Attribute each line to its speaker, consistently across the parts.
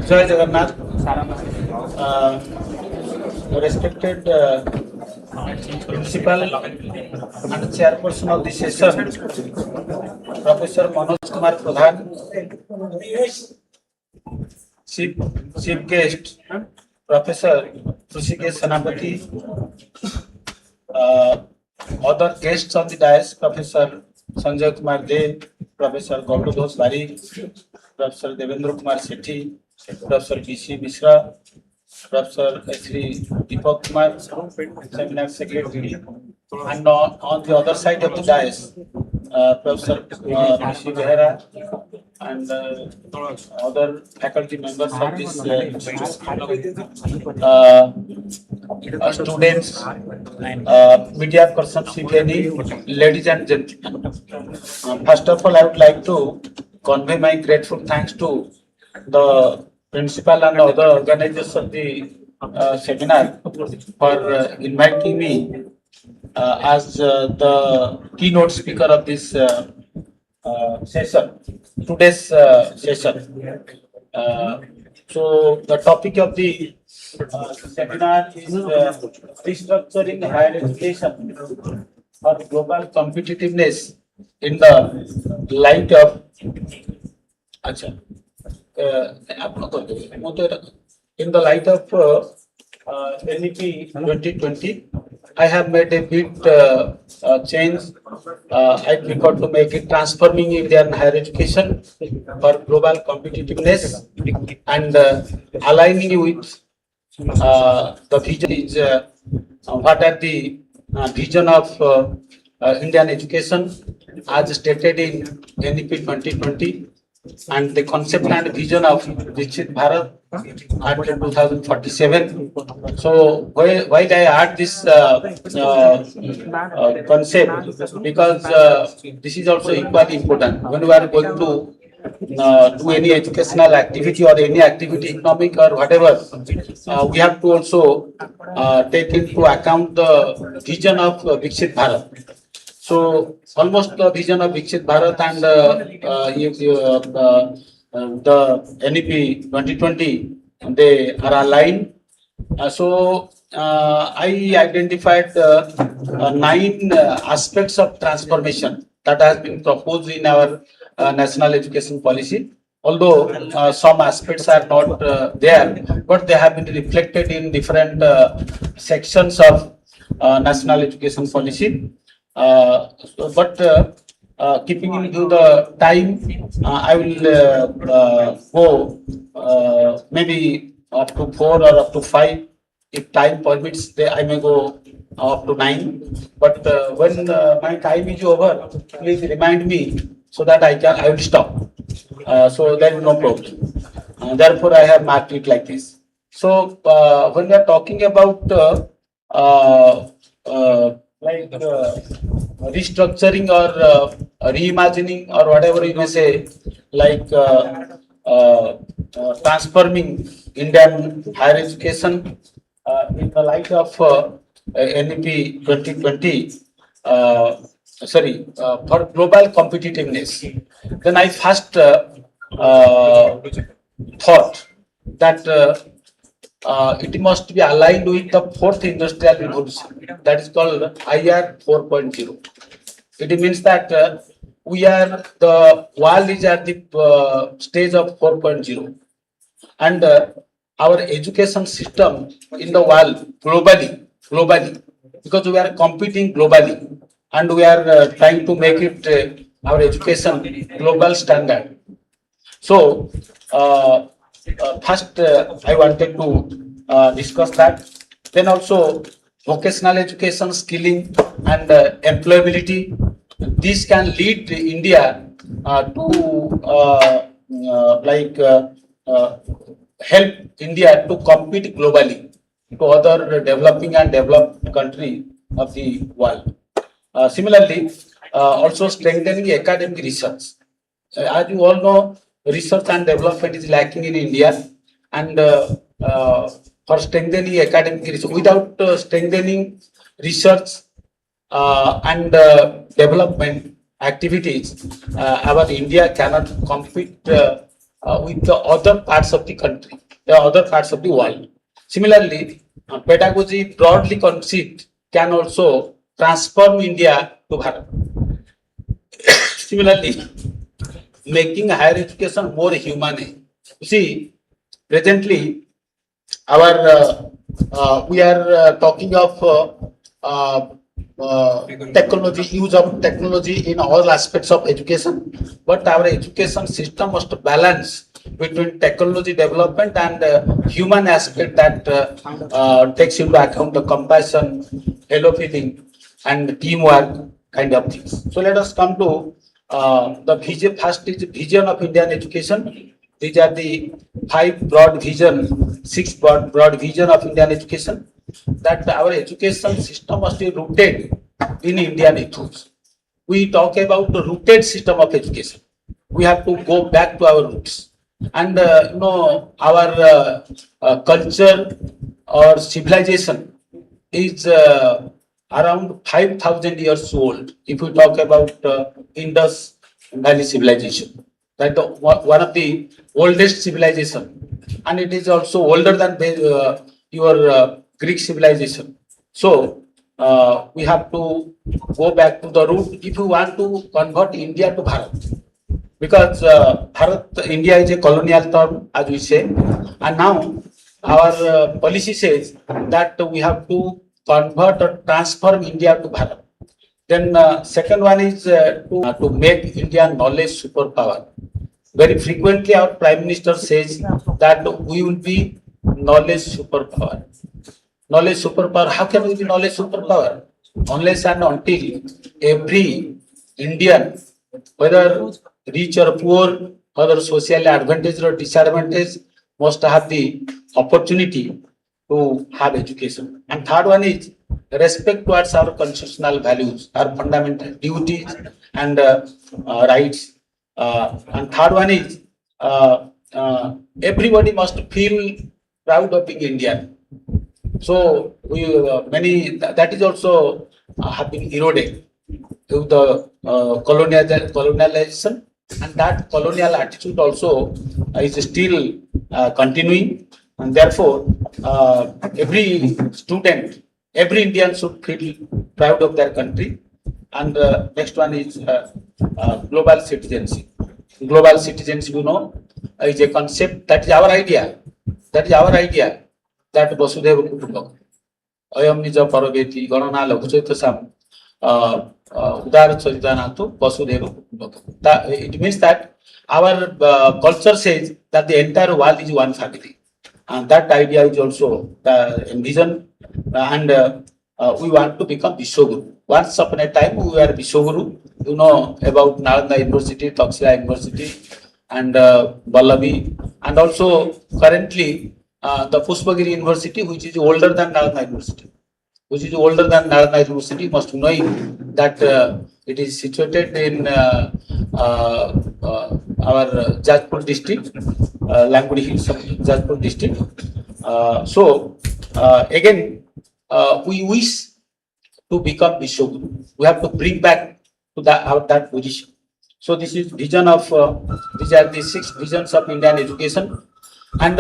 Speaker 1: Jai Jagannath, respected principal and chairperson of the session, Professor Manoj Kumar Pradhan, chief guest, Professor Rushikesh Sanapati, other guests of the dais, Professor Sanjay Kumar De, Professor Gaurav Bhosvari, Professor Devendra Kumar Sethi, Professor B.C. Mishra, Professor Sri Deepak Kumar, Seminar Secretary, and on the other side of the dais, Professor Rishi Behera and other faculty members of this students, media persons, ladies and gentlemen. First of all, I would like to convey my grateful thanks to the principal and other organizers of the seminar for inviting me as the keynote speaker of this session, today's session. So the topic of the seminar is restructuring higher education for global competitiveness in the light of in the light of NEP 2020. I have made a bit change. I prefer to make it transforming Indian higher education for global competitiveness and aligning with the vision is what are the vision of Indian education as stated in NEP 2020 and the concept and vision of Viksit Bharat until 2047. So while I add this concept, because this is also equally important when we are going to do any educational activity or any activity, economic or whatever, we have to also take into account the vision of Viksit Bharat. So almost the vision of Viksit Bharat and the NEP 2020, they are aligned. So I identified 9 aspects of transformation that has been proposed in our national education policy. Although some aspects are not there, but they have been reflected in different sections of national education policy. Keeping into the time, I will go maybe up to 4 or up to 5. If time permits, I may go up to 9. But when my time is over, please remind me so that I will stop. So there is no problem. Therefore, I have marked it like this. So when we are talking about restructuring or reimagining or whatever you may say, like transforming Indian higher education in the light of NEP 2020, for global competitiveness, then I first thought that it must be aligned with the 4th industrial revolution, that is called IR 4.0. It means that the world is at the stage of 4.0, and our education system in the world globally, because we are competing globally and we are trying to make it our education global standard. So first, I wanted to discuss that. Then also vocational education, skilling and employability. This can lead India to help India to compete globally to other developing and developed country of the world. Similarly, also strengthening academic research. As you all know, research and development is lacking in India, and for strengthening academic research, without strengthening research and development, activities, our India cannot compete with the other parts of the country, the other parts of the world. Similarly, pedagogy broadly conceived can also transform India to Bharat. Similarly, making higher education more humane. You see, presently, our we are talking of technology, use of technology in all aspects of education, but our education system must balance between technology development and human aspect that takes into account the compassion, fellow feeling, and teamwork kind of things. So let us come to the vision. First is vision of Indian education. These are the five broad vision, six broad vision of Indian education. That our education system must be rooted in Indian ethos. We talk about the rooted system of education. We have to go back to our roots, and our culture or civilization is around 5,000 years old. If we talk about Indus Valley civilization, that one of the oldest civilization, and it is also older than your Greek civilization. So we have to go back to the root if you want to convert India to Bharat, because Bharat, India is a colonial term, as we say, and now our policy says that we have to convert or transform India to Bharat. Then second one is to make India knowledge superpower. Very frequently, our Prime Minister says that we will be knowledge superpower. Knowledge superpower. How can we be knowledge superpower? Unless and until every Indian, whether rich or poor, whether socially advantaged or disadvantaged, must have the opportunity to have education. And third one is respect towards our constitutional values, our fundamental duties and rights. And third one is everybody must feel proud of being Indian. So we that is also have been eroded to the colonialization, and that colonial attitude also is still continuing, and therefore every student, every Indian should feel proud of their country. And next one is global citizenship. Global citizenship, is a concept that is our idea. That is our idea. That Vasudeva Kutumbakam. Ayam nija parabeti ganana laguchaitasam udara charitanato Vasudeva Kutumbakam. It means that our culture says that the entire world is one family, and that idea is also envisioned, and we want to become Vishwaguru. Once upon a time we were Vishwaguru. You know about Nalanda University, Taxila University, and Vallavi, and also currently the Pushpagiri University, which is older than Nalanda University. You must know that it is situated in our Jajpur district, Langudi Hills of Jajpur district. So again, we wish to become Vishwaguru. We have to bring back to that position. So this is vision of these are the six visions of Indian education, and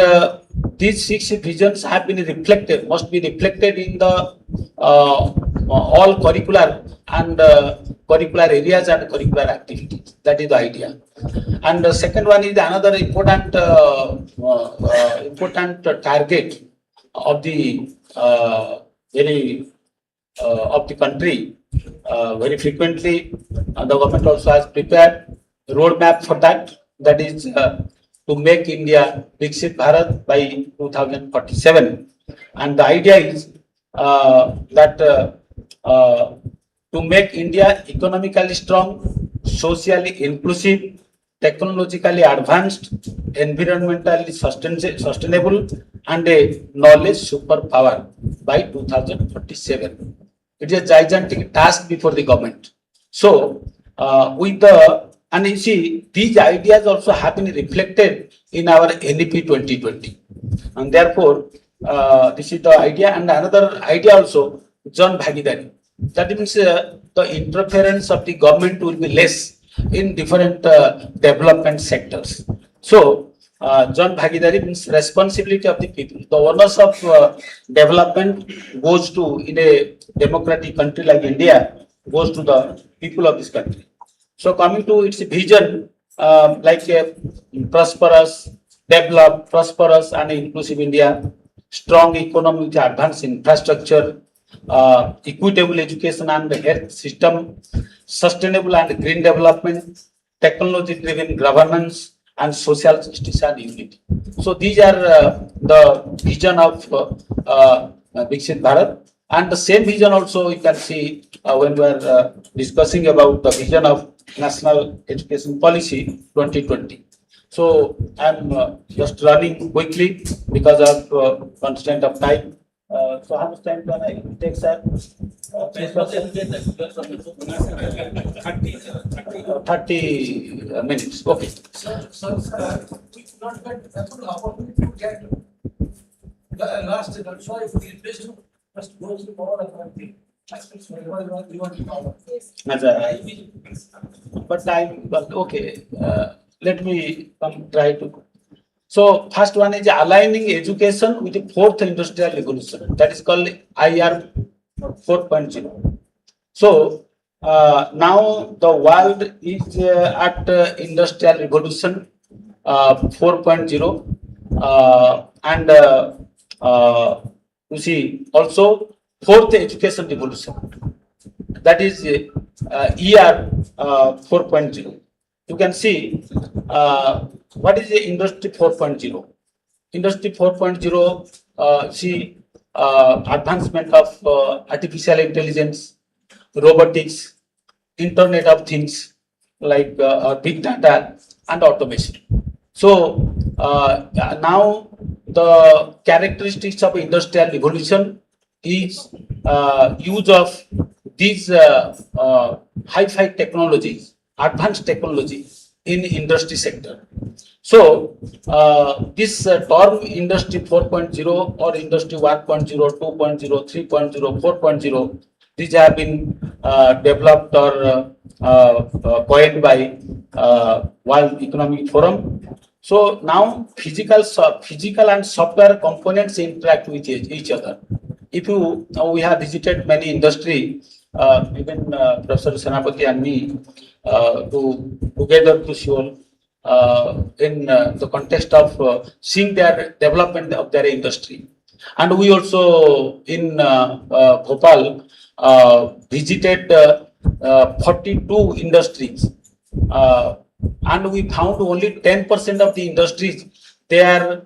Speaker 1: these six visions have been reflected, must be reflected in the all curricular and curricular areas and curricular activities. That is the idea. And the second one is another important important target of the of the country. Very frequently, the government also has prepared a roadmap for that. That is to make India Viksit Bharat by 2047. And the idea is that to make India economically strong, socially inclusive, technologically advanced, environmentally sustainable, and a knowledge superpower by 2047. It is a gigantic task before the government. So, and you see, these ideas also have been reflected in our NEP 2020. And therefore, this is the idea. And another idea also, Jan Bhagidari. That means the interference of the government will be less in different development sectors. So, Jan Bhagidari means responsibility of the people. The onus of development goes to, in a democratic country like India, goes to the people of this country. So, coming to its vision, like a prosperous, developed, prosperous, and inclusive India, strong economy with advanced infrastructure, equitable education and health system, sustainable and green development, technology-driven governance, and social justice and unity. So these are the vision of Viksit Bharat. And the same vision also you can see when we are discussing about the vision of National Education Policy 2020. So I'm just running quickly because of constraint of time. So how much time can I take, sir? 30 minutes. Okay.
Speaker 2: Sir, we not get the opportunity to get the last. That's why we must go through all of the aspects. Whatever you want to cover.
Speaker 1: But okay. Let me try to. So first one is aligning education with the fourth industrial revolution. That is called IR 4.0. So now the world is at industrial revolution 4.0, and you see also fourth education revolution. That is ER 4.0. You can see what is the industry 4.0. Industry 4.0, see advancement of artificial intelligence, robotics, Internet of Things like big data and automation. So now the characteristics of industrial revolution is use of these high-fi technologies, advanced technology in industry sector. So this term industry 4.0 or industry 1.0, 2.0, 3.0, 4.0, these have been developed or coined by World Economic Forum. So now physical and software components interact with each other. If you we have visited many industry, even Professor Senapati and me, together to Seoul in the context of seeing their development of their industry. And we also in Bhopal visited 42 industries, and we found only 10% of the industries they are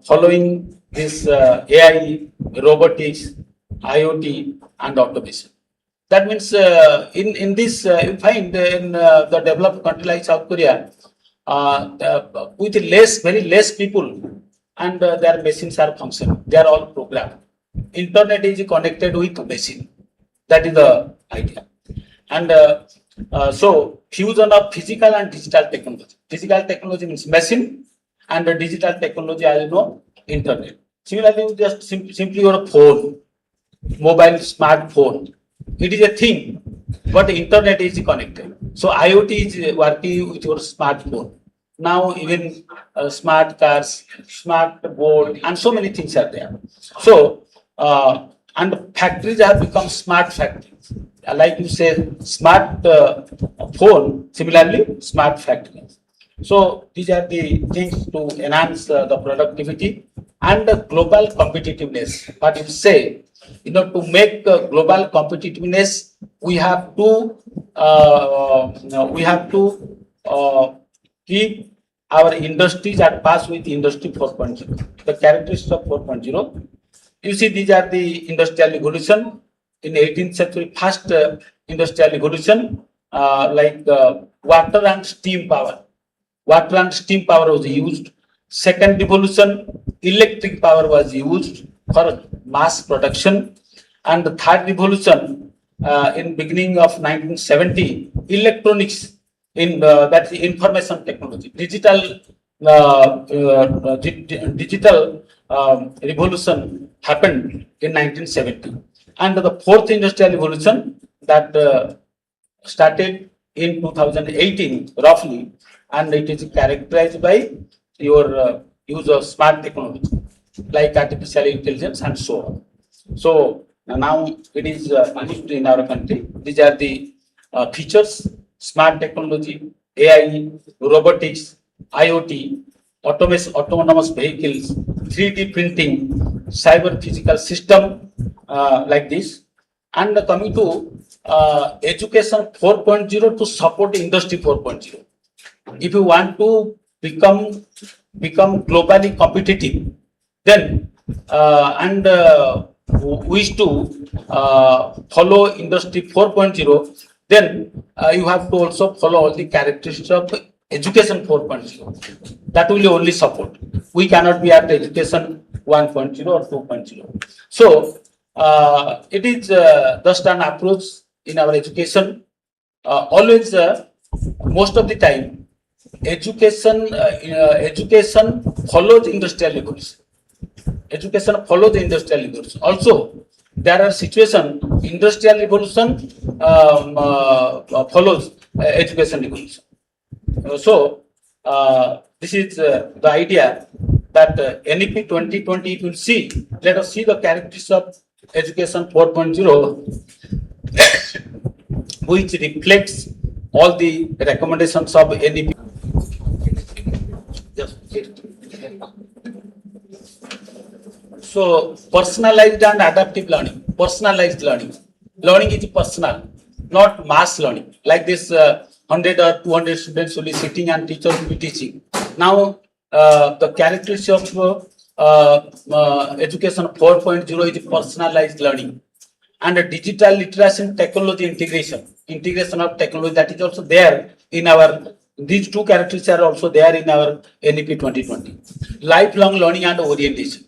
Speaker 1: following this AI, robotics, IoT, and automation. That means in this you find in the developed country like South Korea, with very less people, and their machines are functioning. They are all programmed. Internet is connected with machine. That is the idea. And so fusion of physical and digital technology. Physical technology means machine, and the digital technology, as you know, internet. Similarly, just simply your phone, mobile smartphone. It is a thing, but internet is connected. So IoT is working with your smartphone. Now even smart cars, smart board, and so many things are there. So and factories have become smart factories. Like you say, smart phone. Similarly, smart factories. So these are the things to enhance the productivity and the global competitiveness. But you say, to make global competitiveness, we have to keep our industries at pass with industry 4.0. The characteristics of 4.0. You see, these are the industrial revolution in 18th century. First industrial revolution, like water and steam power. Water and steam power was used. Second revolution, electric power was used for mass production. And the third revolution, in beginning of 1970, electronics, in that's the information technology, digital revolution happened in 1970. And the fourth industrial revolution that started in 2018 roughly, and it is characterized by your use of smart technology like artificial intelligence and so on. So now it is used in our country. These are the features: smart technology, AI, robotics, IoT, autonomous vehicles, 3D printing, cyber physical system, like this. And coming to education 4.0 to support industry 4.0. If you want to become globally competitive, then and wish to follow industry 4.0, then you have to also follow all the characteristics of education 4.0. That will only support. We cannot be at education 1.0 or 2.0. So it is just an approach in our education. Always, most of the time, education follows industrial revolution. Education follows the industrial revolution. Also, there are situations industrial revolution follows education revolution. So, this is the idea that NEP 2020, you will see. Let us see the characteristics of education 4.0, which reflects all the recommendations of NEP. So, personalized and adaptive learning. Personalized learning. Learning is personal, not mass learning. Like this, 100 or 200 students will be sitting and teacher will be teaching. Now, the characteristics of education 4.0 is personalized learning, and digital literacy and technology integration of technology, that is also there in our, these two characteristics are also there in our NEP 2020. Lifelong learning and orientation.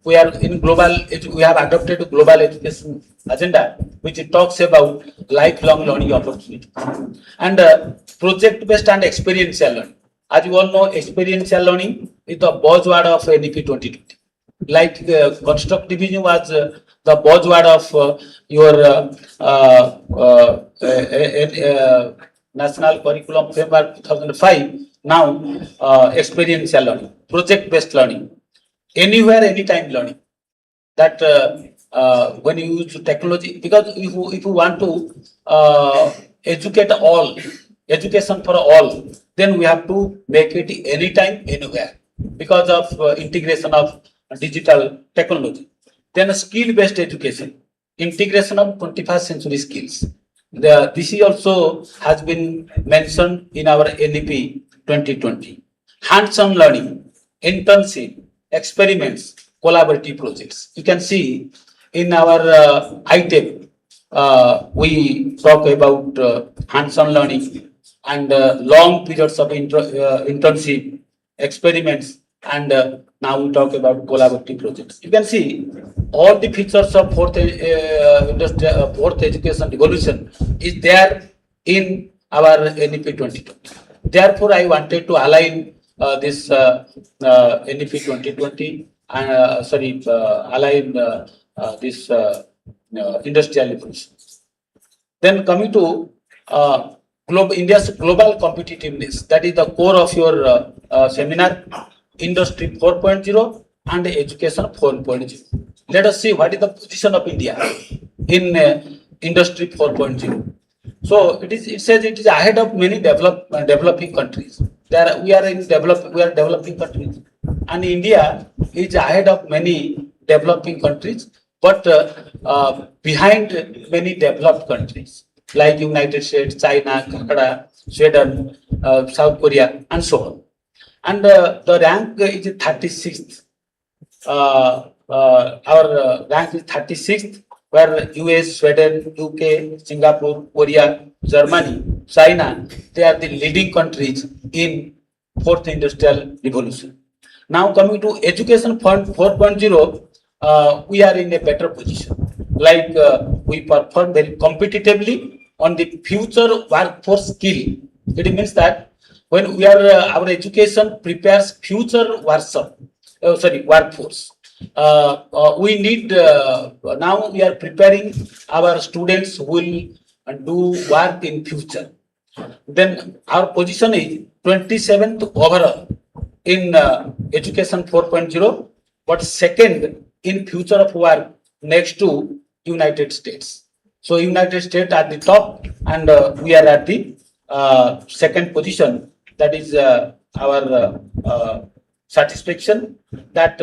Speaker 1: We are in global, we have adopted a global education agenda which talks about lifelong learning opportunity. And project based and experiential learning. As you all know, experiential learning is the buzzword of NEP 2020. Like constructivism was the buzzword of your National Curriculum Framework 2005. Now, experiential learning, project based learning, anywhere, anytime learning. That when you use technology, because if you want to educate all, education for all, then we have to make it anytime, anywhere, because of integration of digital technology. Then skill-based education, integration of 21st century skills. This is also has been mentioned in our NEP 2020. Hands-on learning, internship, experiments, collaborative projects. You can see in our ITEP, we talk about hands-on learning and long periods of internship, experiments, and now we talk about collaborative projects. You can see all the features of fourth education revolution is there in our NEP 2020. Therefore, I wanted to align this NEP 2020 and align this industrial revolution. Then coming to India's global competitiveness, that is the core of your seminar, Industry 4.0 and Education 4.0. Let us see what is the position of India in Industry 4.0. So it says it is ahead of many developing countries. We are developing countries, and India is ahead of many developing countries, but behind many developed countries like United States, China, Canada, Sweden, South Korea, and so on. And the rank is 36th. Our rank is 36th, where US, Sweden, UK, Singapore, Korea, Germany, China, they are the leading countries in fourth industrial revolution. Now coming to education 4.0, we are in a better position. Like we perform very competitively on the future workforce skill. It means that when we are our education prepares future workforce. we need, now we are preparing our students who will do work in future. Then our position is 27th overall in education 4.0, but second in future of work next to United States. So United States at the top, and we are at the second position. That is our satisfaction that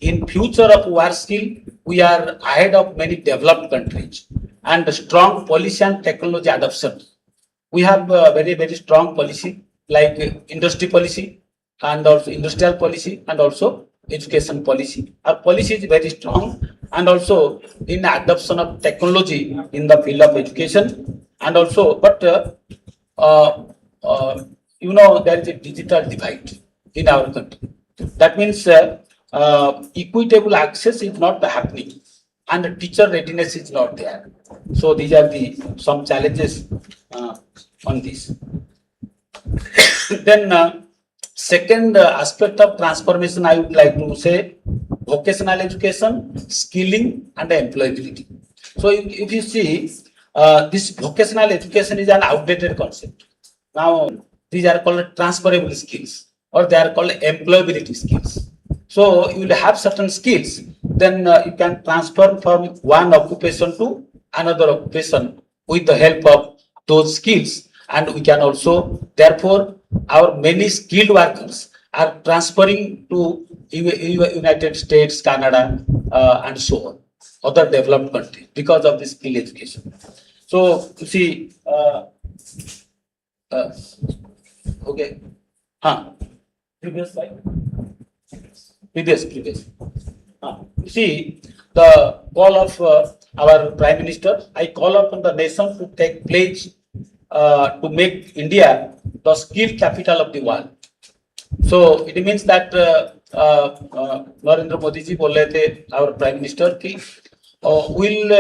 Speaker 1: in future of war skill we are ahead of many developed countries, and strong policy and technology adoption. We have very strong policy like industry policy and also industrial policy and also education policy. Our policy is very strong, and also in adoption of technology in the field of education, and also but uh, there is a digital divide in our country. That means equitable access is not happening, and teacher readiness is not there. So these are the some challenges on this. Then second aspect of transformation, I would like to say vocational education, skilling, and employability. So if you see, this vocational education is an outdated concept. Now these are called transferable skills, or they are called employability skills. So you will have certain skills, then you can transfer from one occupation to another occupation with the help of those skills, and we can also, therefore, our many skilled workers are transferring to United States, Canada, and so on, other developed countries because of this skill education. So you see, okay, previous slide, previous. You see, the call of our Prime Minister, I call upon the nation to take pledge to make India the skill capital of the world. So it means that Narendra Modi ji बोल रहे थे, our Prime Minister, कि will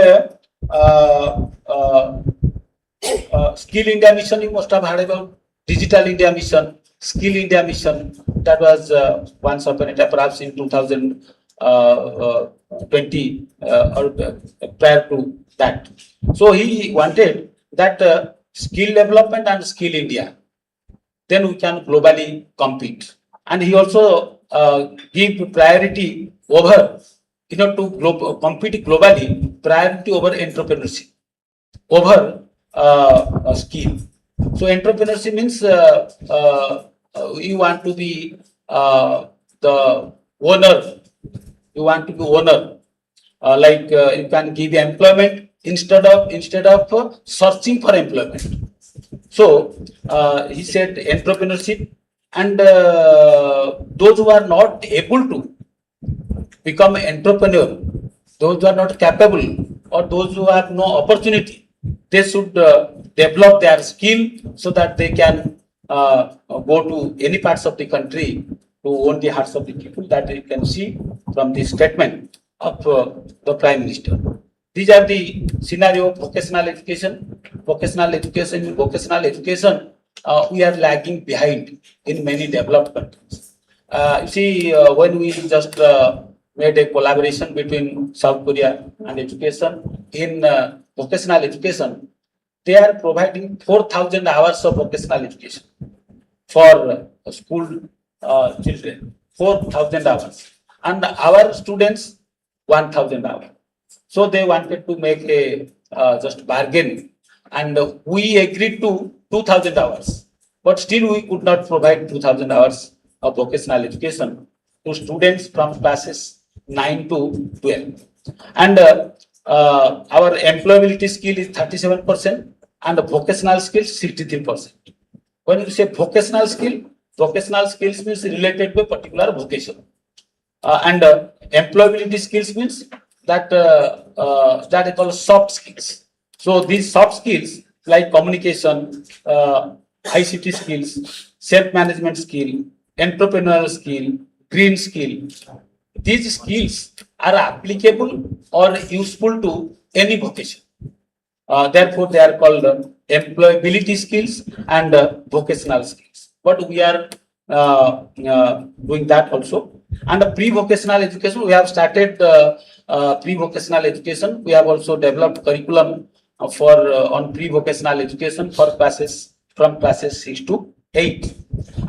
Speaker 1: Skill India Mission, you must have heard about Digital India Mission, Skill India Mission. That was once upon a time, perhaps in 2020 or prior to that. So he wanted that skill development and skill India. Then we can globally compete. And he also give priority over, to compete globally, priority over entrepreneurship, over skill. So entrepreneurship means you want to be the owner. You want to be owner. You can give employment instead of searching for employment. So he said entrepreneurship, and those who are not able to become entrepreneur, those who are not capable, or those who have no opportunity, they should develop their skill so that they can go to any parts of the country to own the hearts of the people. That you can see from the statement of the Prime Minister. These are the scenario of vocational education. Vocational education, we are lagging behind in many developed countries. You see, when we just made a collaboration between South Korea and education in vocational education, they are providing 4,000 hours of vocational education for school children, 4,000 hours, and our students 1,000 hours. So they wanted to make a just bargain, and we agreed to 2,000 hours, but still we could not provide 2,000 hours of vocational education to students from classes 9 to 12. And our employability skill is 37%, and the vocational skills 63%. When you say vocational skills means related to a particular vocation, and employability skills means that is called soft skills. So these soft skills like communication, ICT skills, self-management skill, entrepreneurial skill, green skill, these skills are applicable or useful to any vocation. Therefore, they are called employability skills and vocational skills. But we are doing that also. And the pre-vocational education, we have started pre-vocational education. We have also developed curriculum for on pre-vocational education for classes from classes 6 to 8.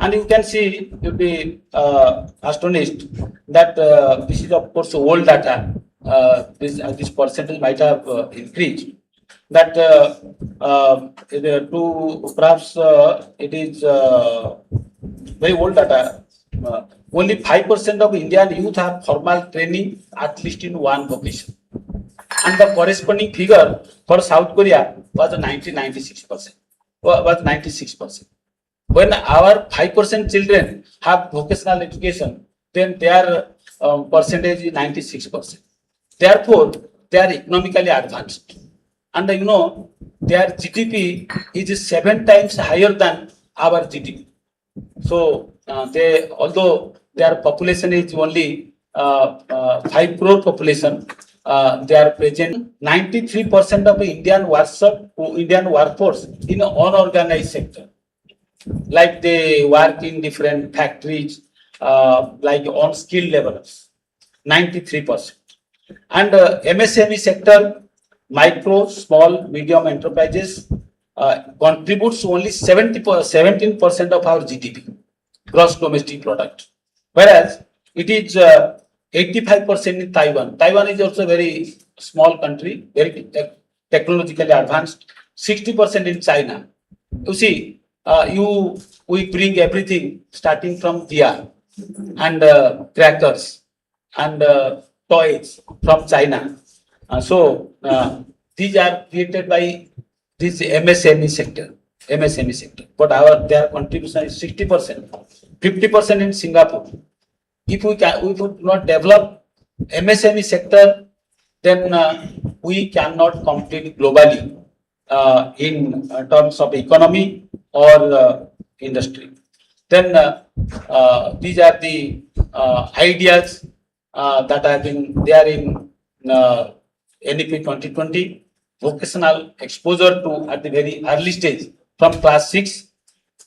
Speaker 1: And you can see, you'll be astonished that this is of course old data. This percentage might have increased. That to perhaps it is very old data. Only 5% of Indian youth have formal training at least in one vocation, and the corresponding figure for South Korea was 96%. Was 96%. When our 5% children have vocational education, then their percentage is 96%. Therefore, they are economically advanced. And you know, their GDP is 7 times higher than our GDP. So, although their population is only 5 crore population, they are present 93% of Indian workforce in unorganized sector. Like they work in different factories, like on skill levels, 93%. And MSME sector, micro, small, medium enterprises contributes only 17% of our GDP, gross domestic product. Whereas it is 85% in Taiwan. Taiwan is also a very small country, very technologically advanced. 60% in China. You see, we bring everything starting from diya and crackers and toys from China. These are created by this MSME sector. MSME sector. But their contribution is 60%, 50% in Singapore. If we would not develop MSME sector, then we cannot compete globally in terms of economy or industry. Then these are the ideas that have been there in NEP 2020. Vocational exposure to at the very early stage from class 6.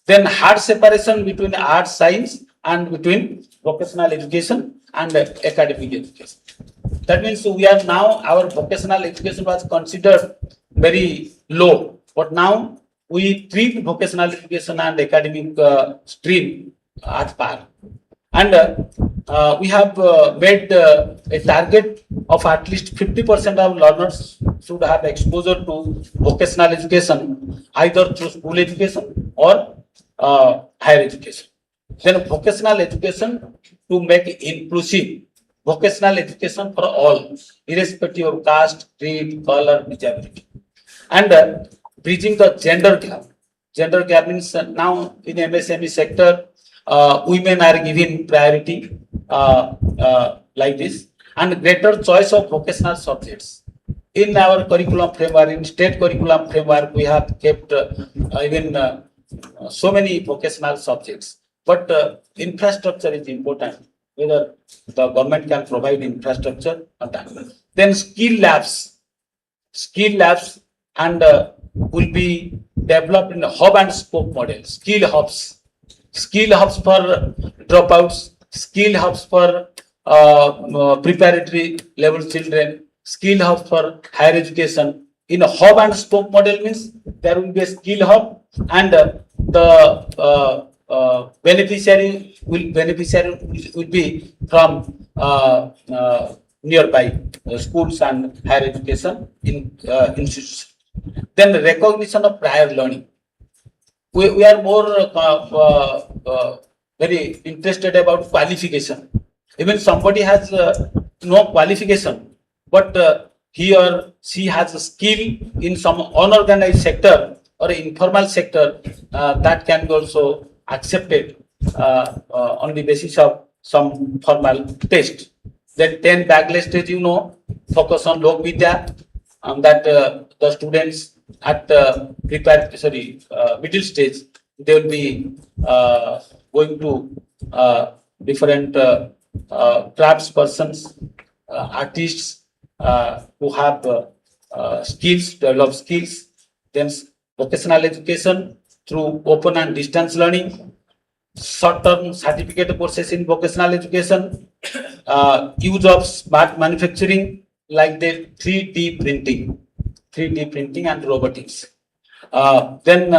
Speaker 1: Then hard separation between art, science, and between vocational education and academic education. That means we are now, our vocational education was considered very low, but now we treat vocational education and academic stream at par. And we have made a target of at least 50% of learners should have exposure to vocational education, either through school education or higher education. Then vocational education to make inclusive, vocational education for all, irrespective of caste, creed, color, disability. And bridging the gender gap. Gender gap means now in MSME sector, women are given priority like this, and greater choice of vocational subjects. In our curriculum framework, in state curriculum framework, we have kept even so many vocational subjects. But infrastructure is important, whether the government can provide infrastructure or that. Then skill labs and will be developed in a hub and spoke model, skill hubs for dropouts, skill hubs for preparatory level children, skill hubs for higher education. In a hub and spoke model means there will be a skill hub, and the beneficiary will be from nearby schools and higher education institutions. Then the recognition of prior learning. We are more very interested about qualification. Even somebody has no qualification, but he or she has a skill in some unorganized sector or informal sector, that can be also accepted on the basis of some formal test. Then 10 backless stage, focus on Lok Vidya, that the students at middle stage, they will be going to different crafts persons, artists who have skills, develop skills. Then vocational education through open and distance learning. short-term certificate courses in vocational education, use of smart manufacturing like the 3D printing and robotics. Then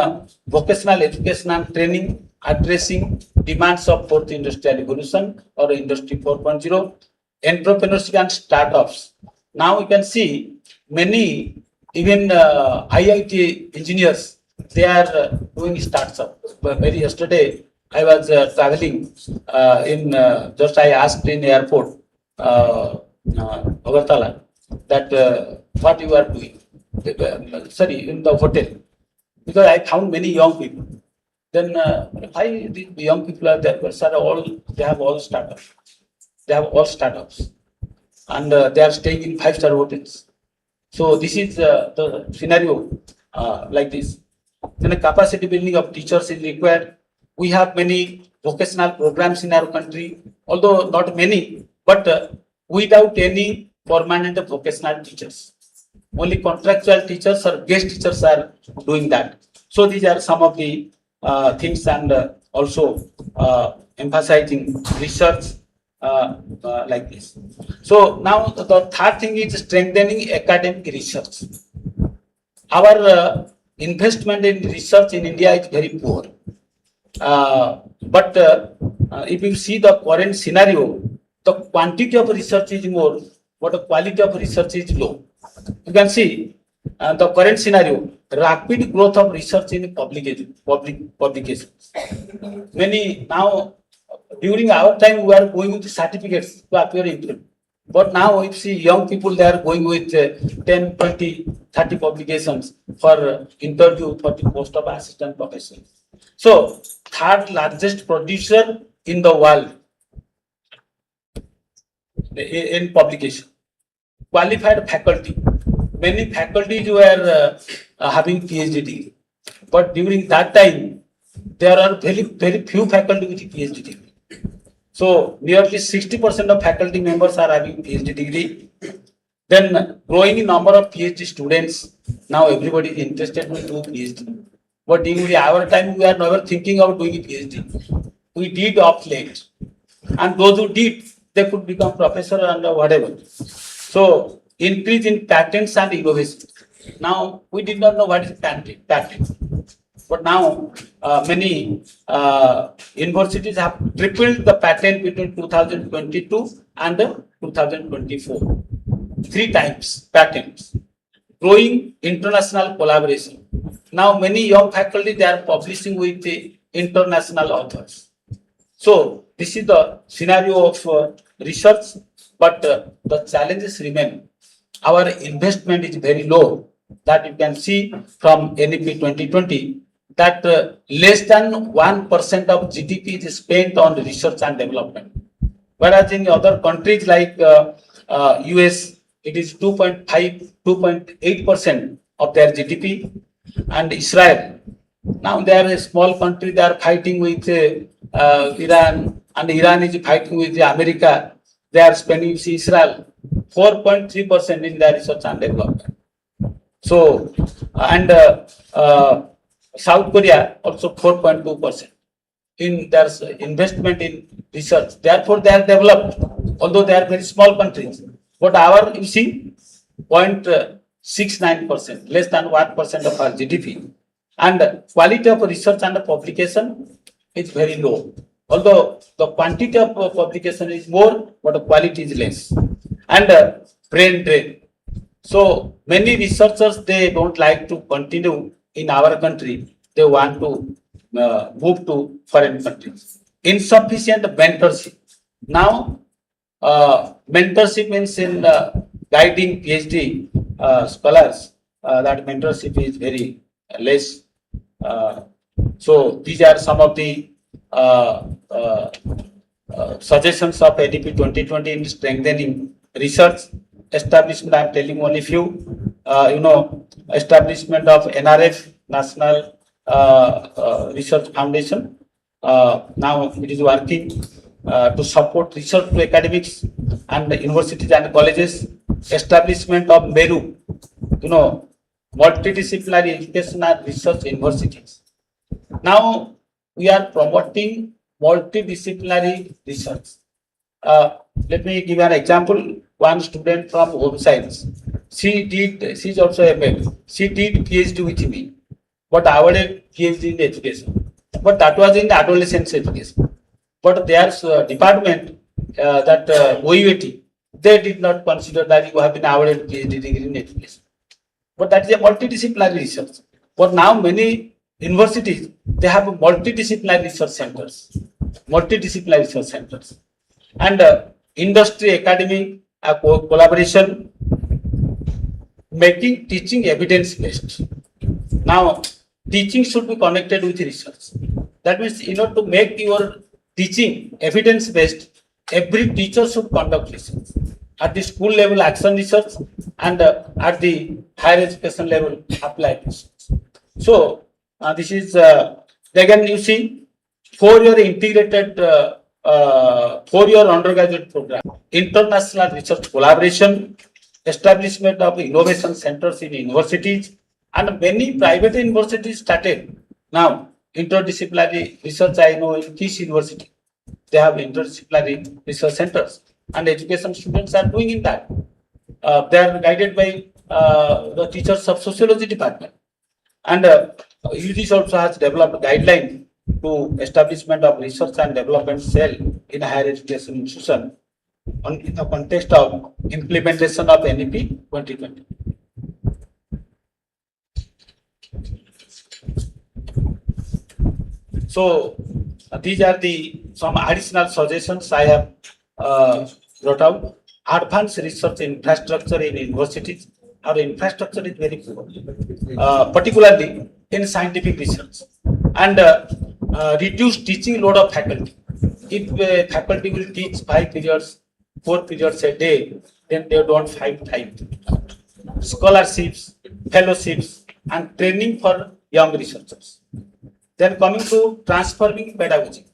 Speaker 1: vocational education and training addressing demands of fourth industrial revolution or industry 4.0, entrepreneurship and startups. Now we can see many even IIT engineers, they are doing startups. But very yesterday I was traveling in just I asked in airport Agartala that what you are doing. Sorry, in the hotel, because I found many young people. Then why the young people are there? Sir, they have all startups. They have all startups, and they are staying in five-star hotels. So this is the scenario like this. Then a capacity building of teachers is required. We have many vocational programs in our country, although not many, but without any permanent vocational teachers. Only contractual teachers or guest teachers are doing that. So these are some of the things, and also emphasizing research like this. So now the third thing is strengthening academic research. Our investment in research in India is very poor. But if you see the current scenario, the quantity of research is more, but the quality of research is low. You can see the current scenario, rapid growth of research in publications. Many now, during our time, we are going with certificates to appear in print. But now, if see young people, they are going with 10, 20, 30 publications for interview for the post of assistant professor. So, third largest producer in the world in publication. Qualified faculty. Many faculties were having PhD degree. But during that time, there are very few faculty with PhD degree. So nearly 60% of faculty members are having PhD degree. Then growing number of PhD students. Now everybody is interested to do PhD. But during our time, we are never thinking of doing PhD. We did of late. And those who did, they could become professor and whatever. So increase in patents and innovation. Now we did not know what is patent. But now many universities have tripled the patent between 2022 and 2024. 3 times patents. Growing international collaboration. Now many young faculty, they are publishing with the international authors. So this is the scenario of research, but the challenges remain. Our investment is very low. That you can see from NEP 2020. That less than 1% of GDP is spent on research and development. Whereas in other countries like US, it is 2.8% of their GDP, and Israel. Now they are a small country, they are fighting with Iran, and Iran is fighting with America. They are spending, you see, Israel 4.3% in their research and development. So, and South Korea also 4.2% in their investment in research. Therefore, they are developed, although they are very small countries. But our, you see, 0.69%, less than 1% of our GDP. And quality of research and publication is very low. Although the quantity of publication is more, but the quality is less. And brain drain. So many researchers, they don't like to continue in our country. They want to move to foreign countries. Insufficient mentorship. Now, mentorship means in guiding PhD scholars, that mentorship is very less. So these are some of the suggestions of NEP 2020 in strengthening research. Establishment, I am telling only few, establishment of NRF, National Research Foundation. Now it is working to support research to academics and universities and colleges. Establishment of MERU, multidisciplinary education and research universities. Now we are promoting multidisciplinary research. Let me give an example. One student from home science. She's also a med. She did PhD with me, but awarded PhD in education. But that was in adolescence education. But their department, that OUAT, they did not consider that you have been awarded PhD degree in education. But that is a multidisciplinary research. But now many universities, they have multidisciplinary research centers. Multidisciplinary research centers. And industry academic collaboration, making teaching evidence based. Now, teaching should be connected with research. That means, in order to make your teaching evidence based, every teacher should conduct research at the school level, action research, and at the higher education level, applied research. So this is again, you see, 4-year integrated 4-year undergraduate program, international research collaboration, establishment of innovation centers in universities, and many private universities started now interdisciplinary research. I know in Kish University, they have interdisciplinary research centers, and education students are doing in that. They are guided by the teachers of sociology department, and UGC also has developed guidelines to establishment of research and development cell in higher education institution in the context of implementation of NEP 2020. So these are the some additional suggestions I have brought out. Advanced research infrastructure in universities. Our infrastructure is very poor, particularly in scientific research, and reduce teaching load of faculty. If faculty will teach 5 periods, 4 periods a day, then they don't find time. Scholarships, fellowships, and training for young researchers. Then coming to transforming pedagogy.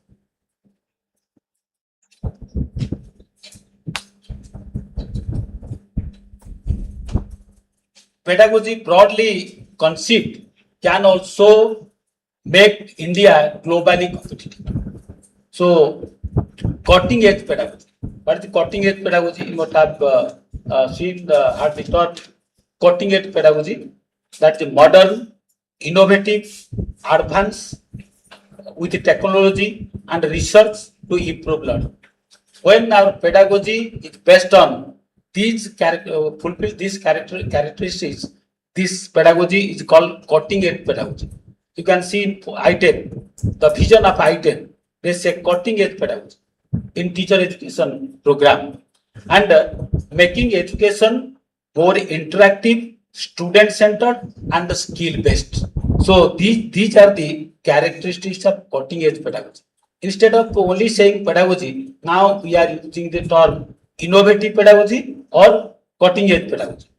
Speaker 1: Pedagogy broadly conceived can also make India globally competitive. So, cutting edge pedagogy. What is the cutting edge pedagogy? You must have seen had the taught cutting edge pedagogy. That's the modern, innovative, advanced with the technology and research to improve learning. When our pedagogy is based on these fulfill these characteristics, this pedagogy is called cutting edge pedagogy. You can see in I-10, the vision of I-10, they say cutting edge pedagogy in teacher education program, and making education more interactive, student centered, and skill based. So these are the characteristics of cutting edge pedagogy. Instead of only saying pedagogy, now we are using the term innovative pedagogy or cutting edge pedagogy.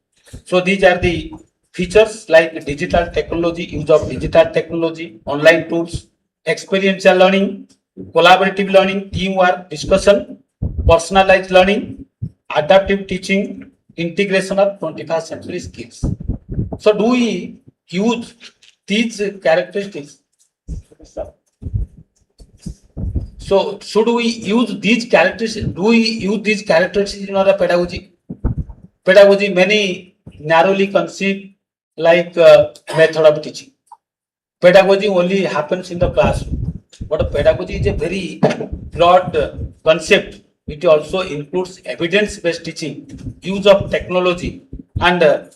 Speaker 1: So these are the features like digital technology, use of digital technology, online tools, experiential learning, collaborative learning, teamwork, discussion, personalized learning, adaptive teaching, integration of 21st century skills. So do we use these characteristics? So should we use these characteristics? Do we use these characteristics in our pedagogy? Pedagogy many narrowly conceived like method of teaching. Pedagogy only happens in the classroom, but pedagogy is a very broad concept. It also includes evidence-based teaching, use of technology, and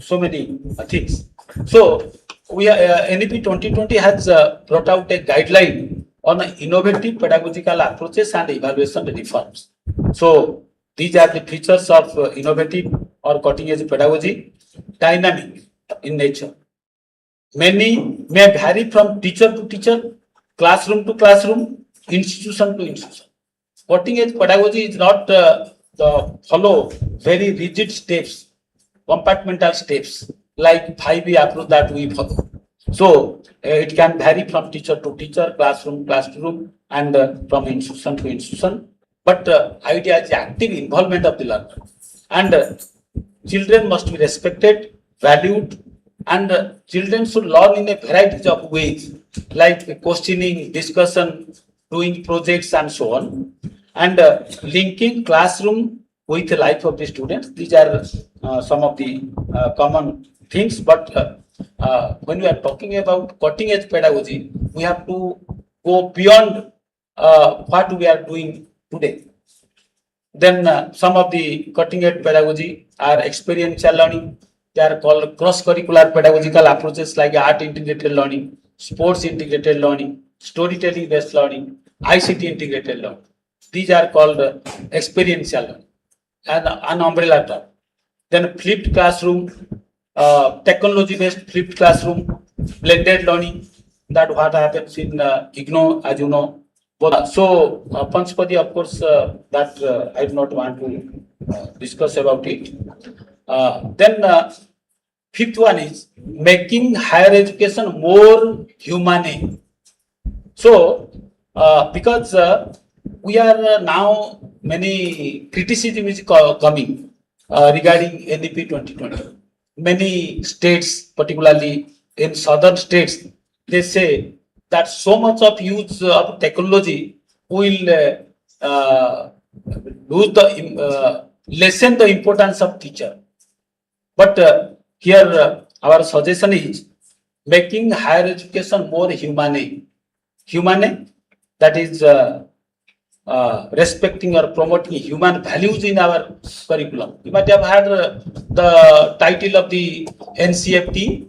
Speaker 1: so many things. So we NEP 2020 has brought out a guideline on innovative pedagogical approaches and evaluation reforms. So these are the features of innovative or cutting-edge pedagogy. Dynamic in nature. Many may vary from teacher to teacher, classroom to classroom, institution to institution. Cutting-edge pedagogy is not follow very rigid steps, compartmental steps like 5E approach that we follow. So it can vary from teacher to teacher, classroom to classroom, and from institution to institution. But idea is the active involvement of the learner, and children must be respected, valued, and children should learn in a variety of ways, like questioning, discussion, doing projects, and so on, and linking classroom with the life of the students. These are some of the common things. But when we are talking about cutting edge pedagogy, we have to go beyond what we are doing today. Then some of the cutting edge pedagogy are experiential learning. They are called cross-curricular pedagogical approaches like art integrated learning, sports integrated learning, storytelling based learning, ICT integrated learning. These are called experiential learning and an umbrella term. Then flipped classroom, technology based flipped classroom, blended learning. That what happens in IGNO, as you know. So, Panchpati, of course, that I do not want to discuss about it. Then, fifth one is making higher education more humane. So, because we are now many criticism is coming regarding NEP 2020. Many states, particularly in southern states, they say that so much of use of technology will lose the lessen the importance of teacher. But here our suggestion is making higher education more humane. Humane, that is respecting or promoting human values in our curriculum. You might have had the title of the NCERT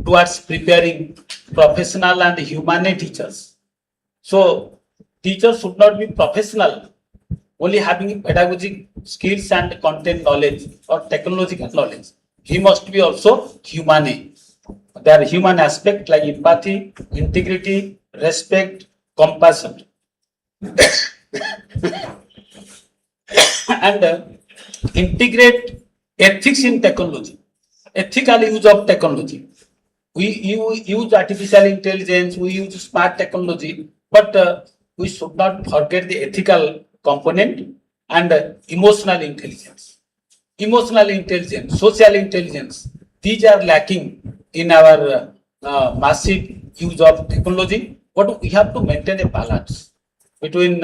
Speaker 1: towards preparing professional and humane teachers. So teachers should not be professional, only having pedagogic skills and content knowledge or technological knowledge. He must be also humane. There are human aspects like empathy, integrity, respect, compassion. And integrate ethics in technology, ethical use of technology. We use artificial intelligence, we use smart technology, but we should not forget the ethical component and emotional intelligence. Emotional intelligence, social intelligence, these are lacking in our massive use of technology. But we have to maintain a balance between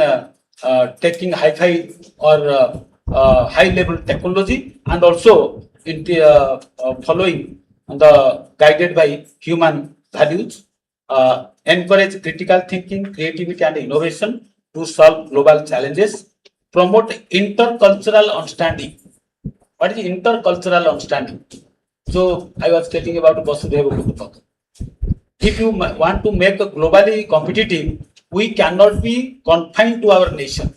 Speaker 1: taking hi-fi or high-level technology and also following the guided by human values. Encourage critical thinking, creativity, and innovation to solve global challenges. Promote intercultural understanding. What is intercultural understanding? So I was telling about Vasudhaiva Kutumbakam. If you want to make a globally competitive, we cannot be confined to our nation.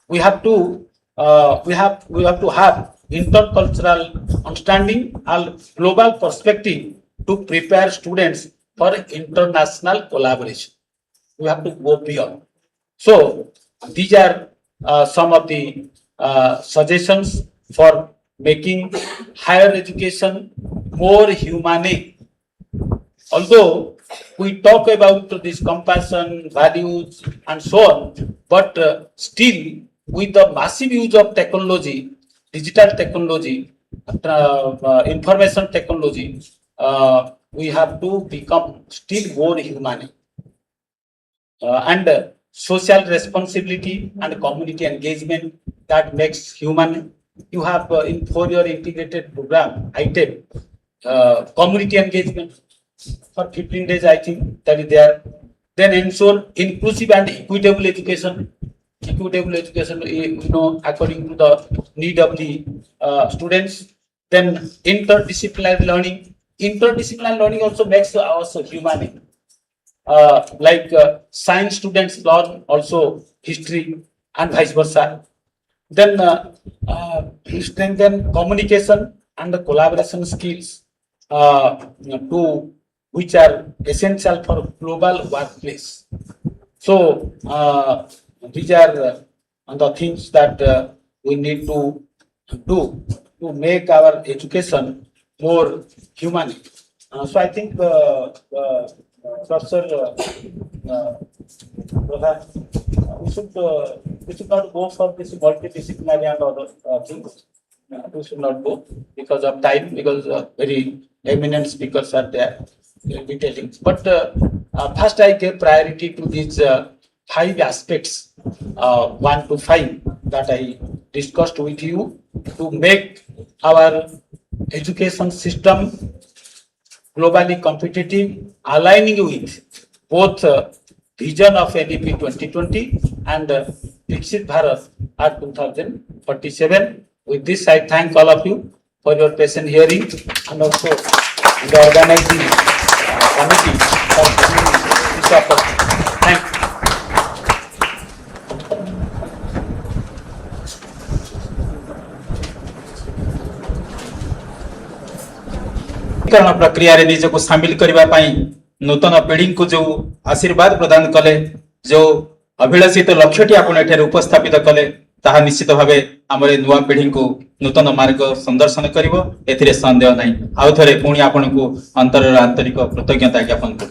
Speaker 1: We have to have intercultural understanding and global perspective to prepare students for international collaboration. We have to go beyond. So these are some of the suggestions for making higher education more humane. Although we talk about this compassion, values, and so on, but still, with the massive use of technology, digital technology, information technology, we have to become still more humane. And social responsibility and community engagement that makes human. You have in for-year integrated program item community engagement for 15 days, I think that is there. Then ensure inclusive and equitable education. Equitable education, according to the need of the students. Then interdisciplinary learning. Interdisciplinary learning also makes us human. Like science students learn also history and vice versa. Then strengthen communication and the collaboration skills to which are essential for global workplace. So these are the things that we need to do to make our education more human. So I think Professor Pradhan, we should not go for this multidisciplinary and other things. We should not go because of time, because very eminent speakers are there, they will be telling. But first I gave priority to these 5 aspects, 1 to 5 that I discussed with you to make our education system globally competitive, aligning with both vision of NEP 2020 and Viksit Bharat at 2047. With this, I thank all of you for your patient hearing and also the organizing committee for giving me this opportunity. Thank you.
Speaker 3: करण प्रक्रिया रे निजको शामिल करबा पई नूतन पीढ़ी को जो आशीर्वाद प्रदान कले जो अभिलाषित लक्ष्यटी आपण एठारे उपस्थापित कले ताहा निश्चित भावे हमरे नुवा पीढ़ी को नूतन मार्ग संदर्शन करिवो एथिरे संदेह नाही आउ थरे पुणी आपण को अंतर आंतरिक कृतज्ञता ज्ञापन करू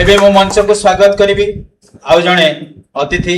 Speaker 3: एबे मो मंच को स्वागत करिवि आउ जणे अतिथि